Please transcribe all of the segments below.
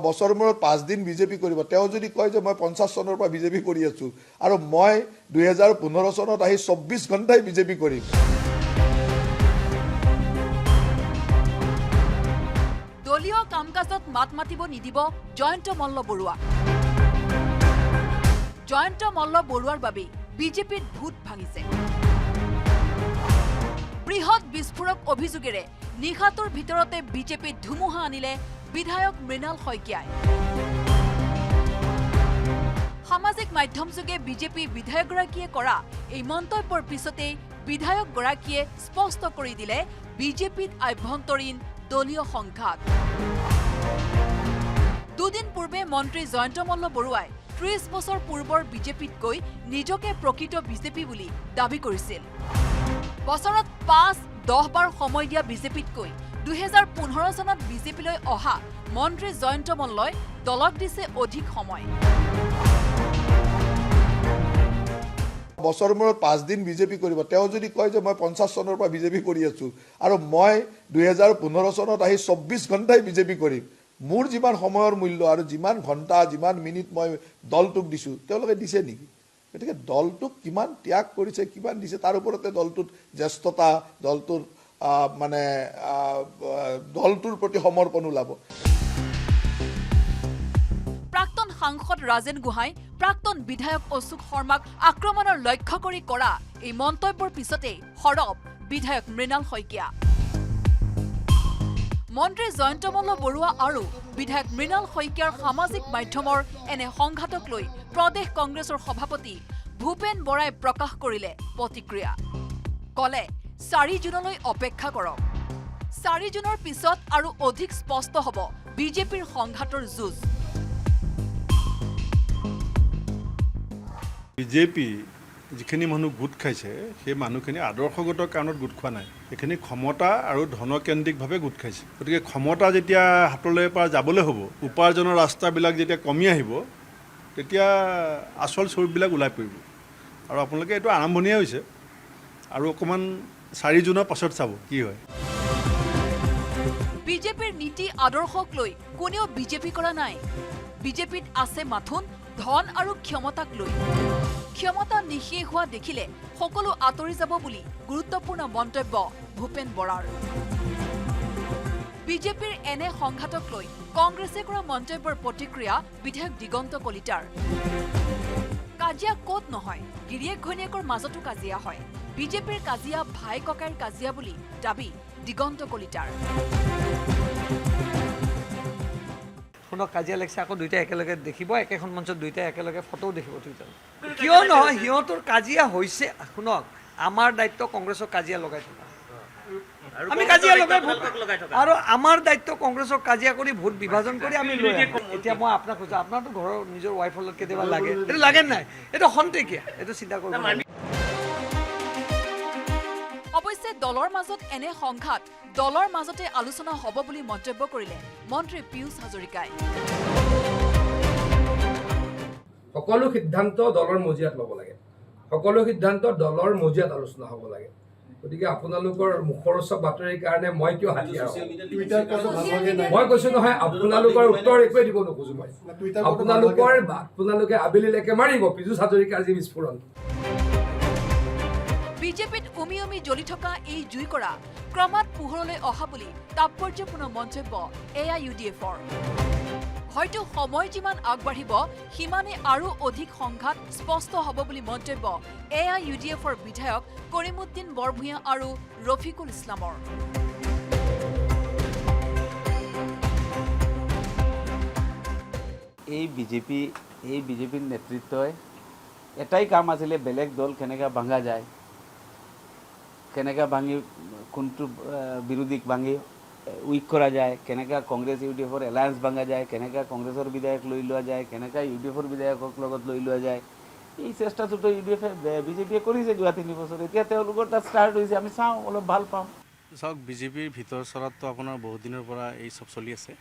বছৰ মূৰত 5 দিন বিজেপি কৰিব। তেওঁ যদি কয় যে মই 50 চনৰ পৰা বিজেপি কৰি আছো আৰু মই 2015 চনত আহি 24 ঘণ্টাই বিজেপি কৰিম। দলীয় কাম-কাজত মাত মাতিব নিদিব জয়ন্ত মল্ল বৰুৱা। জয়ন্ত মল্ল বৰুৱাৰ বাবে বিজেপিত ভূত ভাঙিছে। বৃহৎ বিস্ফোৰক অভিযোগেৰে নিশাটোৰ ভিতৰতে বিজেপিত ধুমুহা আনিলে বিধায়ক মৃণাল শইকীয়াই। সামাজিক মাধ্যমযোগে বিজেপি বিধায়কগৰাকীয়ে কৰা এই মন্তব্যৰ পিছতেই বিধায়কগৰাকীয়ে স্পষ্ট কৰি দিলে বিজেপিত আভ্যন্তৰীণ দলীয় সংঘাত। দুদিন পূৰ্বে মন্ত্ৰী জয়ন্ত মল্ল বৰুৱাই 30 বছৰ পূৰ্বৰ বিজেপিত গৈ নিজকে প্ৰকৃত বিজেপি বুলি দাবী কৰিছিল। বছৰত 5-10 বাৰ সময় দিয়া বিজেপিতকৈ 2015 চনত বিজেপিলৈ অহা মন্ত্ৰী জয়ন্ত মল্লই দলক দিছে অধিক সময়। বছৰ মূৰত 5 দিন বিজেপি কৰিব। তেওঁ যদি কয় যে মই 50 চনৰ পৰা বিজেপি কৰি আছো আৰু মই 2015 চনত আহি 24 ঘণ্টাই বিজেপি কৰিম। মোৰ যিমান সময়ৰ মূল্য আৰু যিমান ঘণ্টা যিমান মিনিট মই দলটোক দিছো তেওঁলোকে দিছে নেকি? গতিকে দলটোক কিমান ত্যাগ কৰিছে কিমান দিছে তাৰ ওপৰতে দলটোত জ্যেষ্ঠতা দলটোৰ মানে দলটোৰ প্ৰতি সমৰ্পণ ওলাব। প্ৰাক্তন সাংসদ ৰাজেন গোহাঁই প্ৰাক্তন বিধায়ক অশোক শৰ্মাক আক্ৰমণৰ লক্ষ্য কৰি কৰা এই মন্তব্যৰ পিছতে সৰব বিধায়ক মৃণাল শইকীয়া। মন্ত্ৰী জয়ন্ত মল্ল বৰুৱা আৰু বিধায়ক মৃণাল শইকীয়াৰ সামাজিক মাধ্যমৰ এনে সংঘাতক লৈ প্ৰদেশ কংগ্ৰেছৰ সভাপতি ভূপেন বৰাই প্ৰকাশ কৰিলে প্ৰতিক্ৰিয়া। কলে 4 জুনলৈ অপেক্ষা কৰক। 4 জুনৰ পিছত আৰু অধিক স্পষ্ট হ'ব বিজেপিৰ সংঘাতৰ যুঁজ। বিজেপি যিখিনি মানুহ গোট খাইছে সেই মানুহখিনি আদৰ্শগত কাৰণত গোট খোৱা নাই। এইখিনি ক্ষমতা আৰু ধনকেন্দ্ৰিকভাৱে গোট খাইছে। গতিকে ক্ষমতা যেতিয়া হাতলৈ পৰা যাবলৈ হ'ব উপাৰ্জনৰ ৰাস্তাবিলাক যেতিয়া কমি আহিব তেতিয়া আচল স্বৰূপবিলাক ওলাই পৰিব। আৰু আপোনালোকে এইটো আৰম্ভণিয়ে হৈছে আৰু অকণমান 4 জুনৰ পাছত চাব কি হয়। বিজেপিৰ নীতি আদৰ্শক লৈ কোনেও বিজেপি কৰা নাই। বিজেপিত আছে মাথোন ধন আৰু ক্ষমতাক লৈ। ক্ষমতা নিশেষ হোৱা দেখিলে সকলো আঁতৰি যাব বুলি গুৰুত্বপূৰ্ণ মন্তব্য ভূপেন বৰাৰ। বিজেপিৰ এনে সংঘাতক লৈ কংগ্ৰেছে কৰা মন্তব্যৰ প্ৰতিক্ৰিয়া বিধায়ক দিগন্ত কলিতাৰ। কাজিয়া ক'ত নহয়, গিৰিয়েক ঘৈণীয়েকৰ মাজতো কাজিয়া হয়। বিজেপিৰ কাজিয়া ভাই ককাইৰ কাজিয়া বুলি দাবী দিগন্ত কলিতাৰ। শুনক কাজিয়া লাগিছে আকৌ দুইটা একেলগে দেখিব, একেখন মঞ্চত দুইটা একেলগে ফটোও দেখিব টুইটাৰত। কিয় নহয় সিহঁতৰ কাজিয়া হৈছে। শুনক আমাৰ দায়িত্ব কংগ্ৰেছক কাজিয়া লগাই থকা। আমি কাজিয়া লগাই আৰু আমাৰ দায়িত্ব কংগ্ৰেছক কাজিয়া কৰি ভোট বিভাজন কৰি আমি লৈ আহোঁ। এতিয়া মই আপোনাক কৈছো আপোনাৰতো ঘৰৰ নিজৰ ৱাইফৰ লগত কেতিয়াবা লাগে, এইটো লাগে নাই? এইটো খন্তেকীয়া, এইটো চিন্তা কৰিব। অৱশ্যে দলৰ মাজত এনে সংঘাত দলৰ মাজতে আলোচনা হ'ব বুলি মন্তব্য কৰিলে মন্ত্ৰী পীয়ুষ হাজৰিকাই। সকলো সিদ্ধান্ত দলৰ মজিয়াত ল'ব লাগে, সকলো সিদ্ধান্ত দলৰ মজিয়াত আলোচনা হ'ব লাগে। গতিকে আপোনালোকৰ মুখৰ ওচৰ বাতৰিৰ কাৰণে মই কিয় হাতিয়াৰ? মই কৈছো নহয় আপোনালোকৰ উত্তৰ একোৱে দিব নোখোজো। মই আপোনালোকে আবেলিলৈকে মাৰিব পীযুষ হাজৰিকাৰ যি বিস্ফোৰণ। বিজেপিত উমি উমি জ্বলি থকা এই জুইকৰা ক্ৰমাৎ পোহৰলৈ অহা বুলি তাৎপৰ্যপূৰ্ণ মন্তব্য AIUDFৰ। হয়তো সময় যিমান আগবাঢ়িব সিমানে আৰু অধিক সংঘাত স্পষ্ট হ'ব বুলি মন্তব্য AIUDFৰ বিধায়ক কৰিমুদ্দিন বৰভূঞা আৰু ৰফিকুল ইছলামৰ। এই বিজেপিৰ নেতৃত্বই এটাই কাম আছিলে, বেলেগ দল কেনেকৈ ভাঙা যায়, কেনেকৈ ভাঙি কোনটো বিৰোধীক ভাঙি উইক কৰা যায়, কেনেকৈ কংগ্ৰেছ UDFৰ এলায়েন্স ভাঙা যায়, কেনেকৈ কংগ্ৰেছৰ বিধায়ক লৈ লোৱা যায়, কেনেকৈ UDFৰ বিধায়কক লগত লৈ লোৱা যায়। এই চেষ্টাটোতো বিজেপিয়ে কৰিছে যোৱা 3 বছৰ। এতিয়া তেওঁলোকৰ তাত ষ্টাৰ্ট হৈছে, আমি চাওঁ অলপ ভাল পাম। চাওক বিজেপিৰ ভিতৰ চৰাততো আপোনাৰ বহুত দিনৰ পৰা এই চব চলি আছে।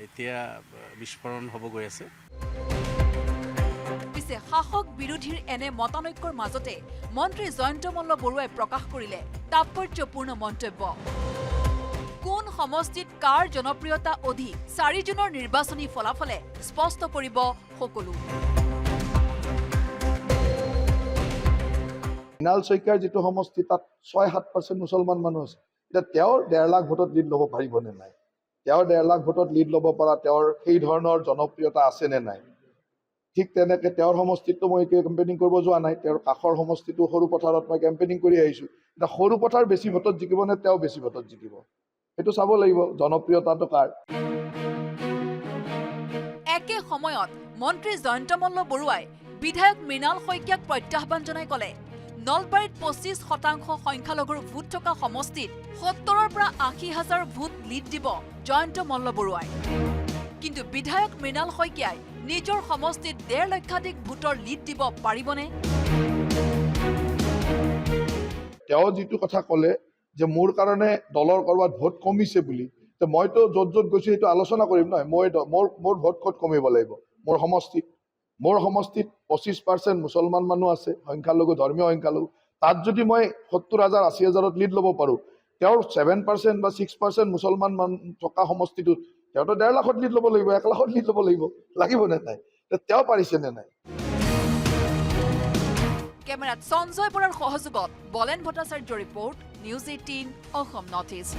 এতিয়া বিস্ফোৰণ হ'ব গৈ আছে। পিছে শাসক বিৰোধীৰ এনে মতানৈক্যৰ মাজতে মন্ত্ৰী জয়ন্ত মল্ল বৰুৱাই প্ৰকাশ কৰিলে তাৎপৰ্যপূৰ্ণ মন্তব্য। কোন সমষ্টিত কাৰ জনপ্ৰিয়তা অধিক 4 জুনৰ নিৰ্বাচনী ফলাফলে স্পষ্ট কৰিব সকলো। মৃণাল শইকীয়াৰ যিটো সমষ্টি তাত 6-7% মুছলমান মানুহ আছে, এতিয়া তেওঁৰ 1.5 লাখ ভোটত লিড ল'ব পাৰিবনে নাই, তেওঁৰ 1.5 লাখ ভোটত লিড ল'ব পৰা তেওঁৰ সেই ধৰণৰ জনপ্ৰিয়তা আছে নে নাই। ঠিক তেনেকৈ তেওঁৰ সমষ্টিতো মই কেম্পেইনিং কৰিব যোৱা নাই, তেওঁৰ কাষৰ সমষ্টিটো সৰু পথাৰত মই কেম্পেইনিং কৰি আহিছোঁ। এতিয়া সৰু পথাৰ বেছি ভোটত জিকিব নে তেওঁ বেছি ভোটত জিকিব, সেইটো চাব লাগিব জনপ্ৰিয়তাটো কাৰ। একে সময়ত মন্ত্ৰী জয়ন্ত মল্ল বৰুৱাই বিধায়ক মৃণাল শইকীয়াক প্ৰত্যাহ্বান জনাই ক'লে, নলবাৰীত 25% সংখ্যালঘুৰ ভোট থকা সমষ্টিত 70ৰ পৰা 80,000 ভোট লিড দিব জয়ন্ত মল্ল বৰুৱাই। কিন্তু বিধায়ক মৃণাল শইকীয়াই নিজৰ সমষ্টিত 1.5 লক্ষাধিক ভোটৰ লিড দিব পাৰিবনে? তেওঁ যিটো কথা ক'লে যে মোৰ কাৰণে দলৰ ক'ৰবাত ভোট কমিছে বুলি, মইতো য'ত য'ত গৈছোঁ সেইটো আলোচনা কৰিম নহয়। মোৰ ভোট ক'ত কমিব লাগিব? মোৰ সমষ্টিত 25% মুছলমান মানুহ আছে, সংখ্যালঘু, ধৰ্মীয় সংখ্যালঘু। তাত যদি মই 70,000 80,000ত লিড ল'ব পাৰোঁ, তেওঁৰ 7% বা 6% মুছলমান মানুহ থকা সমষ্টিটোত তেওঁতো 1.5 লাখত লিড ল'ব লাগিব, 1 লাখত লিড ল'ব লাগিব নে নাই? তেওঁ পাৰিছে নে নাই? কেমেৰাত সঞ্জয় বৰাৰ সহযোগত বলেন Bhattacharya report, news 18 Assam north east.